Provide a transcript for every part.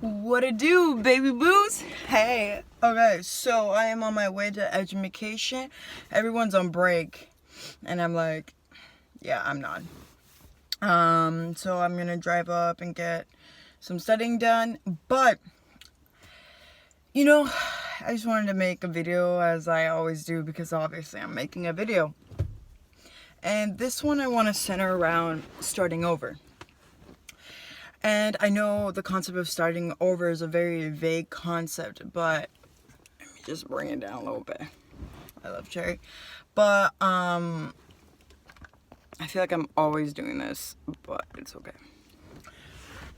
What it do, baby boos? Hey, okay, so I am on my way to education. Everyone's on break, and I'm like, yeah, I'm not. So I'm gonna drive up and get some studying done. But I just wanted to make a video as I always do because obviously I'm making a video. And this one I want to center around starting over. And I know the concept of starting over is a very vague concept, but let me just bring it down a little bit. I love cherry. But I feel like I'm always doing this, but it's okay.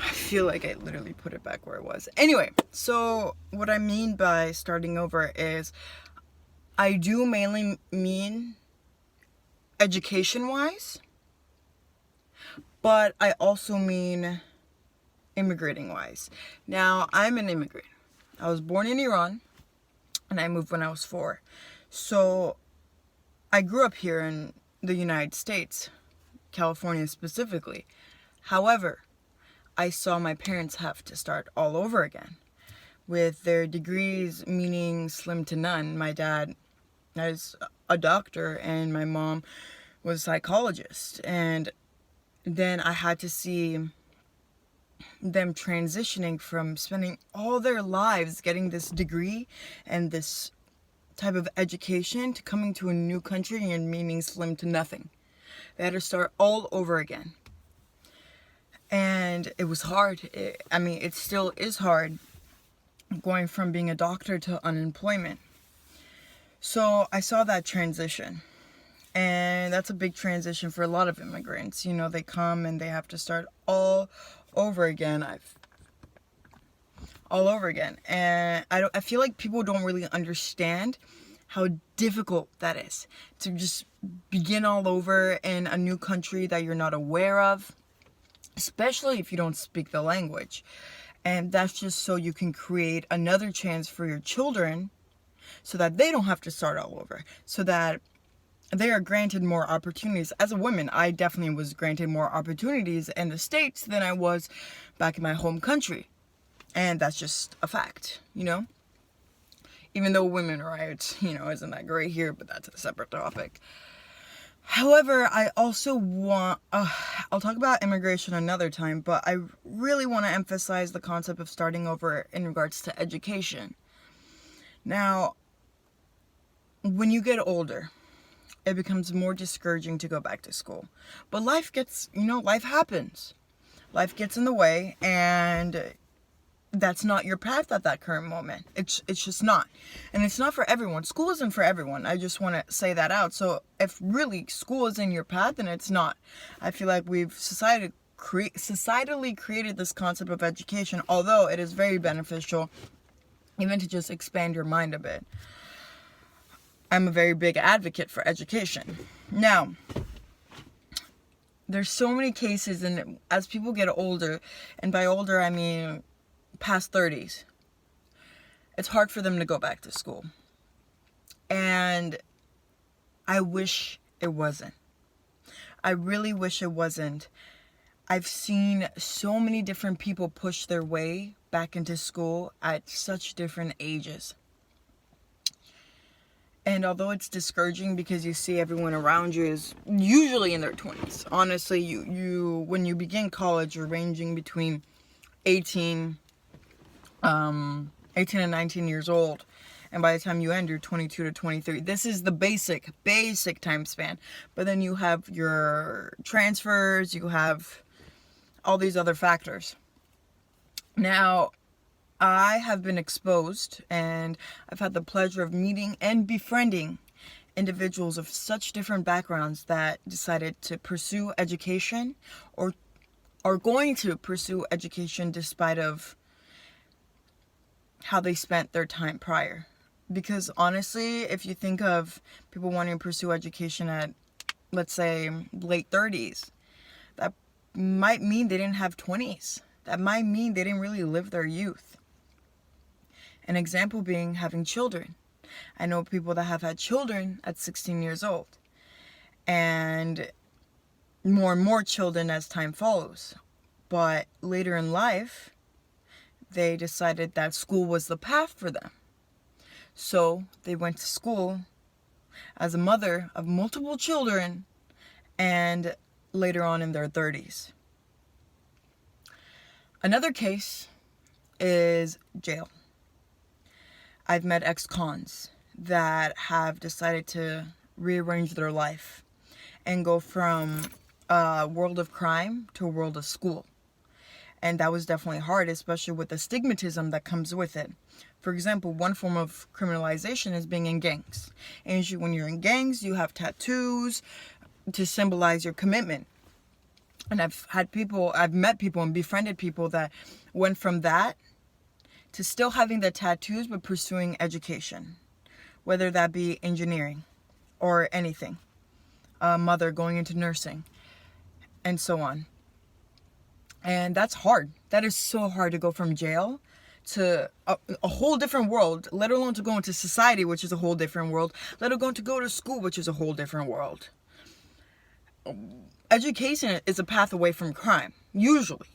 I feel like I literally put it back where it was. Anyway, so what I mean by starting over is I do mainly mean education-wise, but I also mean immigrating-wise. Now, I'm an immigrant. I was born in Iran, and I moved when I was 4. So, I grew up here in the United States, California specifically. However, I saw my parents have to start all over again with their degrees meaning slim to none. My dad is a doctor and my mom was a psychologist. And then I had to see them transitioning from spending all their lives getting this degree and this type of education to coming to a new country and meaning slim to nothing. They had to start all over again. And it was hard. It still is hard going from being a doctor to unemployment. So I saw that transition. And that's a big transition for a lot of immigrants. They come and they have to start all over again. And I feel like people don't really understand how difficult that is to just begin all over in a new country that you're not aware of, especially if you don't speak the language. And that's just so you can create another chance for your children so that they don't have to start all over, so that they are granted more opportunities. As a woman, I definitely was granted more opportunities in the States than I was back in my home country. And that's just a fact, Even though women rights, isn't that great here, but that's a separate topic. However, I also want, I'll talk about immigration another time, but I really want to emphasize the concept of starting over in regards to education. Now, when you get older, it becomes more discouraging to go back to school. But life happens. Life gets in the way, and that's not your path at that current moment. It's just not. And it's not for everyone. School isn't for everyone. I just want to say that out. So if really school is in your path, then it's not. I feel like we've societally created this concept of education, although it is very beneficial even to just expand your mind a bit. I'm a very big advocate for education. Now, there's so many cases, and as people get older, and by older I mean past 30s, it's hard for them to go back to school. And I wish it wasn't. I really wish it wasn't. I've seen so many different people push their way back into school at such different ages. And although it's discouraging because you see everyone around you is usually in their 20s. Honestly, you when you begin college, you're ranging between 18 and 19 years old. And by the time you end, you're 22 to 23. This is the basic time span. But then you have your transfers, you have all these other factors. Now, I have been exposed, and I've had the pleasure of meeting and befriending individuals of such different backgrounds that decided to pursue education or are going to pursue education despite of how they spent their time prior. Because honestly, if you think of people wanting to pursue education at, let's say, late 30s, that might mean they didn't have 20s. That might mean they didn't really live their youth. An example being having children. I know people that have had children at 16 years old. And more children as time follows. But later in life, they decided that school was the path for them. So they went to school as a mother of multiple children and later on in their 30s. Another case is jail. I've met ex-cons that have decided to rearrange their life and go from a world of crime to a world of school. And that was definitely hard, especially with the stigmatism that comes with it. For example, one form of criminalization is being in gangs. And usually when you're in gangs, you have tattoos to symbolize your commitment. And I've met people and befriended people that went from that to still having the tattoos but pursuing education, whether that be engineering or anything, a mother going into nursing, and so on. And that's hard. That is so hard to go from jail to a whole different world, let alone to go into society, which is a whole different world, let alone to go to school, which is a whole different world. Education is a path away from crime, usually.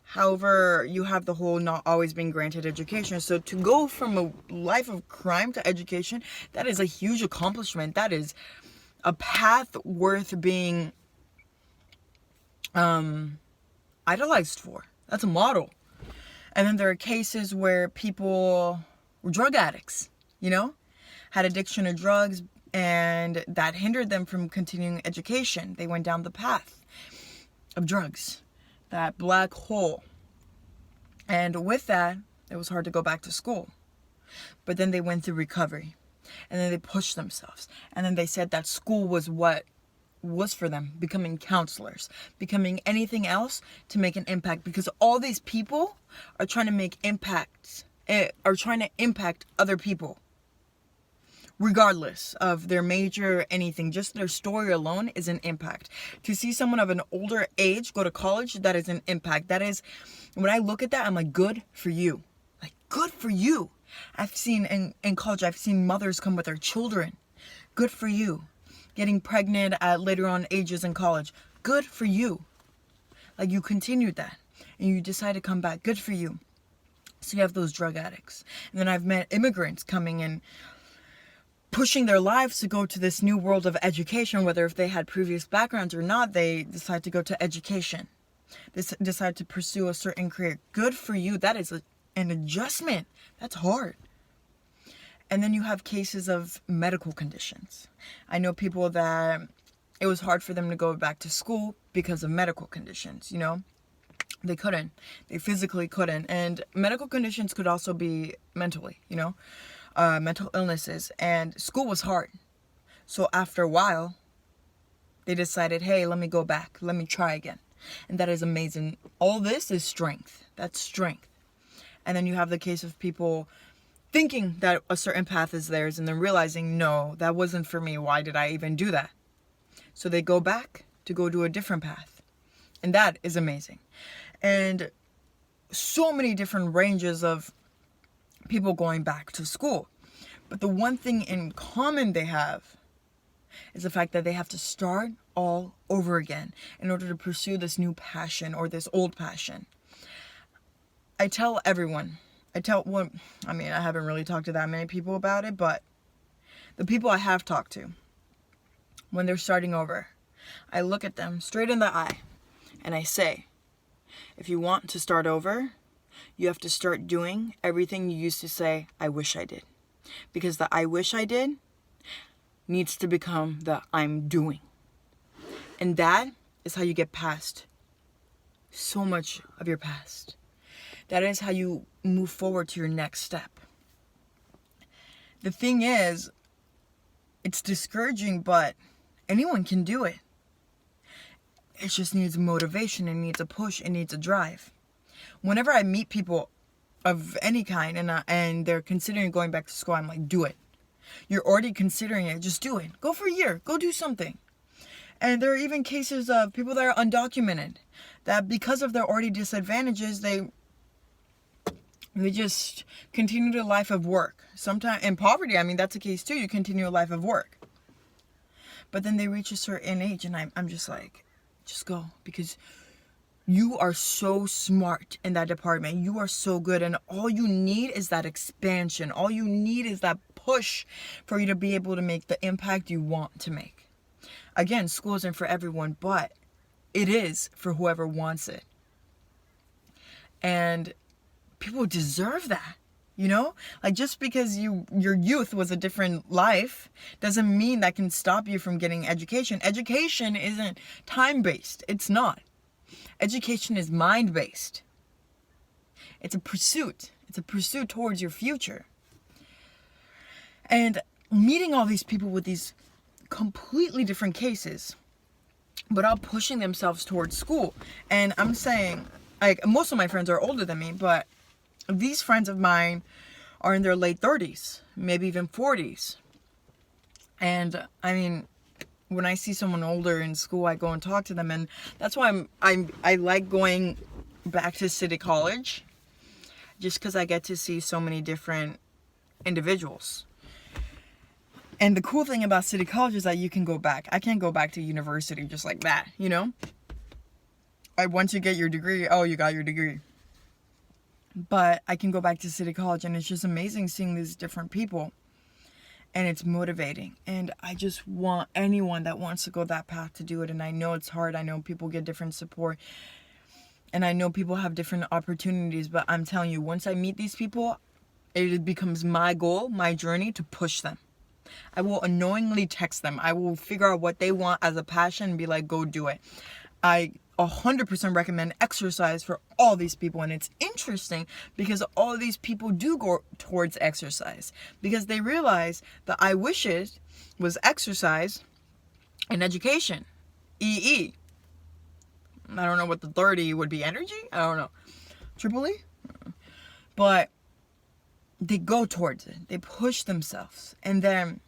However, you have the whole not always being granted education. So to go from a life of crime to education, that is a huge accomplishment. That is a path worth being idolized for. That's a model. And then there are cases where people were drug addicts, had addiction to drugs, and that hindered them from continuing education. They went down the path of drugs, that black hole. And with that, it was hard to go back to school. But then they went through recovery, and then they pushed themselves. And then they said that school was what was for them, becoming counselors, becoming anything else to make an impact, because all these people are trying to make impacts, are trying to impact other people, regardless of their major, anything. Just their story alone is an impact. To see someone of an older age go to college, that is an impact. That is, when I look at that, I'm like, good for you. Like, good for you. I've seen in college, I've seen mothers come with their children. Good for you. Getting pregnant at later on ages in college. Good for you. Like, you continued that and you decide to come back. Good for you. So you have those drug addicts. And then I've met immigrants coming in, pushing their lives to go to this new world of education, whether if they had previous backgrounds or not, they decide to go to education. They decide to pursue a certain career. Good for you. That is an adjustment. That's hard. And then you have cases of medical conditions. I know people that it was hard for them to go back to school because of medical conditions, They couldn't. They physically couldn't. And medical conditions could also be mentally, mental illnesses. And school was hard. So after a while, they decided, hey, let me go back. Let me try again. And that is amazing. All this is strength. That's strength. And then you have the case of people thinking that a certain path is theirs and then realizing, no, that wasn't for me. Why did I even do that? So they go back to go do a different path. And that is amazing. And so many different ranges of people going back to school. But the one thing in common they have is the fact that they have to start all over again in order to pursue this new passion or this old passion. I tell everyone, I haven't really talked to that many people about it, but the people I have talked to, when they're starting over, I look at them straight in the eye and I say, if you want to start over, you have to start doing everything you used to say, I wish I did. Because the I wish I did needs to become the I'm doing. And that is how you get past so much of your past. That is how you move forward to your next step. The thing is, it's discouraging, but anyone can do it. It just needs motivation, it needs a push, it needs a drive. Whenever I meet people of any kind and they're considering going back to school, I'm like, do it. You're already considering it, just do it. Go for a year, go do something. And there are even cases of people that are undocumented, that because of their already disadvantages, they just continue their life of work. Sometimes in poverty, that's the case too. You continue a life of work. But then they reach a certain age and I'm just like, just go. Because You are so smart in that department. You are so good. And all you need is that expansion. All you need is that push for you to be able to make the impact you want to make. Again, school isn't for everyone, but it is for whoever wants it. And people deserve that. You know, like just because your youth was a different life doesn't mean that can stop you from getting education. Education isn't time-based. It's not. Education is mind-based. It's a pursuit. It's a pursuit towards your future. And meeting all these people with these completely different cases, but all pushing themselves towards school. And I'm saying, like, most of my friends are older than me, but these friends of mine are in their late 30s, maybe even 40s. And I mean, when I see someone older in school, I go and talk to them, and that's why I like going back to City College, just because I get to see so many different individuals. And the cool thing about City College is that you can go back. I can't go back to university just like that, you know? Once you get your degree, oh, you got your degree. But I can go back to City College, and it's just amazing seeing these different people. And it's motivating. And I just want anyone that wants to go that path to do it. And I know it's hard. I know people get different support. And I know people have different opportunities. But I'm telling you, once I meet these people, it becomes my goal, my journey to push them. I will unknowingly text them. I will figure out what they want as a passion and be like, go do it. I 100% recommend exercise for all these people. And it's interesting because all of these people do go towards exercise because they realize that I wish it was exercise and education. EE. I don't know what the third E would be. Energy? I don't know. Triple E? But they go towards it. They push themselves. And then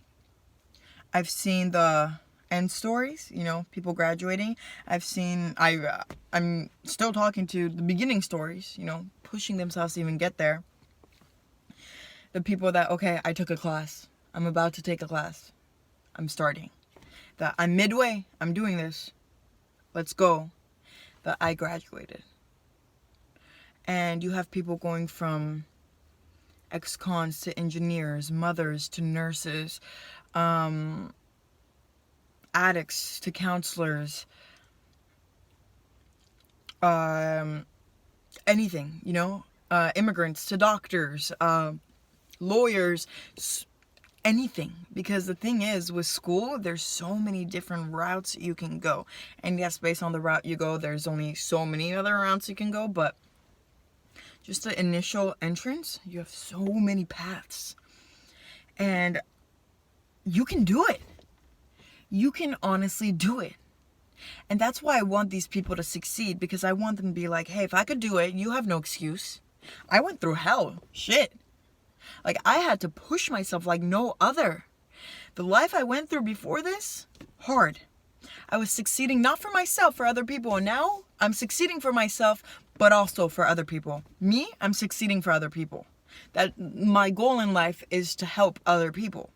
I've seen the end stories, you know, people graduating. I'm still talking to the beginning stories, you know, pushing themselves to even get there. The people that, okay, I took a class. I'm about to take a class. I'm starting. That I'm midway. I'm doing this. Let's go. That I graduated. And you have people going from ex-cons to engineers, mothers to nurses, addicts to counselors, anything, you know, immigrants to doctors, lawyers, anything. Because the thing is, with school, there's so many different routes you can go. And yes, based on the route you go, there's only so many other routes you can go, but just the initial entrance, you have so many paths. And you can do it. You can honestly do it. And that's why I want these people to succeed, because I want them to be like, hey, if I could do it, you have no excuse. I went through hell. Shit. Like, I had to push myself like no other. The life I went through before this, hard. I was succeeding not for myself, for other people. And now I'm succeeding for myself, but also for other people. Me, I'm succeeding for other people. That my goal in life is to help other people.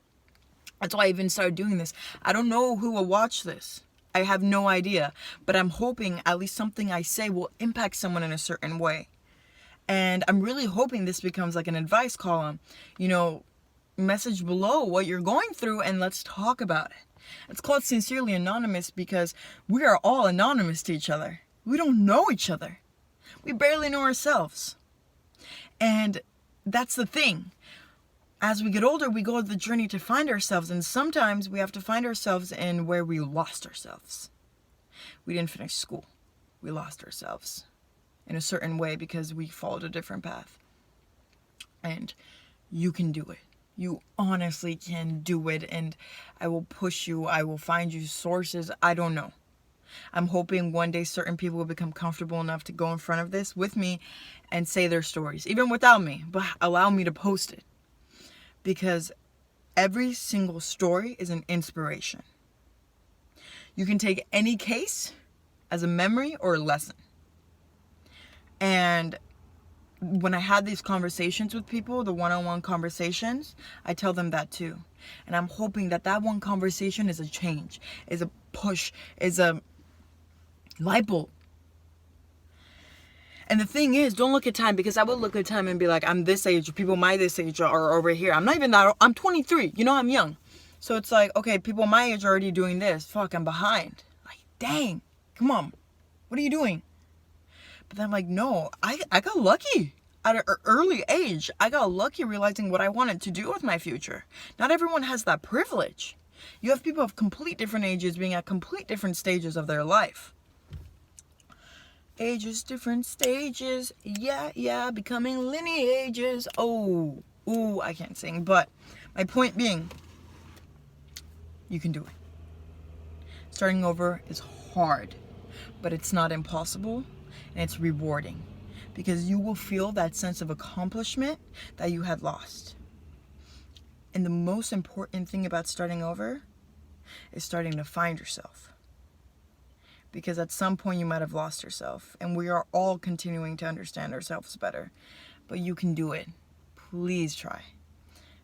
That's why I even started doing this. I don't know who will watch this. I have no idea. But I'm hoping at least something I say will impact someone in a certain way. And I'm really hoping this becomes like an advice column. You know, message below what you're going through and let's talk about it. It's called Sincerely Anonymous because we are all anonymous to each other. We don't know each other. We barely know ourselves. And that's the thing. As we get older, we go on the journey to find ourselves. And sometimes we have to find ourselves in where we lost ourselves. We didn't finish school. We lost ourselves in a certain way because we followed a different path. And you can do it. You honestly can do it. And I will push you. I will find you sources. I don't know. I'm hoping one day certain people will become comfortable enough to go in front of this with me and say their stories, even without me, but allow me to post it. Because every single story is an inspiration. You can take any case as a memory or a lesson. And when I had these conversations with people, the one-on-one conversations, I tell them that too. And I'm hoping that that one conversation is a change, is a push, is a light bulb. And the thing is, don't look at time, because I would look at time and be like, I'm this age, people my this age are over here. I'm not even that, I'm 23, you know, I'm young. So it's like, okay, people my age are already doing this. Fuck, I'm behind. Like, dang, come on, what are you doing? But then I'm like, no, I got lucky at an early age. I got lucky realizing what I wanted to do with my future. Not everyone has that privilege. You have people of complete different ages being at complete different stages of their life. Ages, different stages, yeah, becoming lineages. Oh, ooh, I can't sing, but my point being, you can do it. Starting over is hard, but it's not impossible, and it's rewarding, because you will feel that sense of accomplishment that you had lost. And the most important thing about starting over is starting to find yourself. Because at some point you might have lost yourself, and we are all continuing to understand ourselves better. But you can do it. Please try.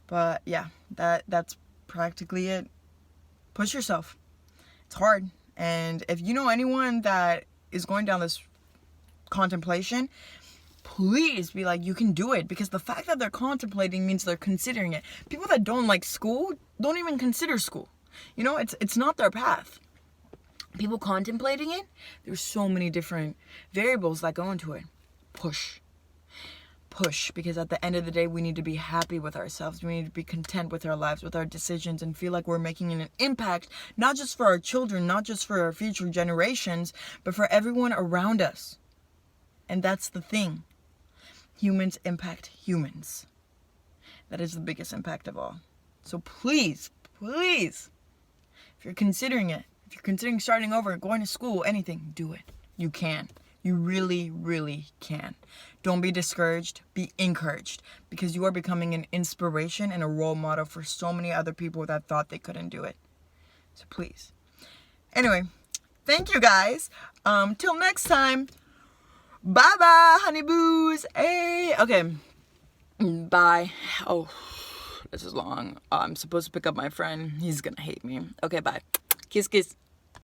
But yeah, that's practically it. Push yourself. It's hard. And if you know anyone that is going down this contemplation, please be like, you can do it. Because the fact that they're contemplating means they're considering it. People that don't like school don't even consider school. You know, it's not their path. People contemplating it, there's so many different variables that go into it. Push, because at the end of the day, we need to be happy with ourselves. We need to be content with our lives, with our decisions, and feel like we're making an impact, not just for our children, not just for our future generations, but for everyone around us. And that's the thing. Humans impact humans. That is the biggest impact of all. So please, if you're considering it, if you're considering starting over, going to school, anything, do it. You can. You really, really can. Don't be discouraged. Be encouraged. Because you are becoming an inspiration and a role model for so many other people that thought they couldn't do it. So please. Anyway, thank you guys. Till next time. Bye-bye, honey boos. Hey. Okay. Bye. Oh, this is long. I'm supposed to pick up my friend. He's gonna hate me. Okay, bye. Kiss, kiss.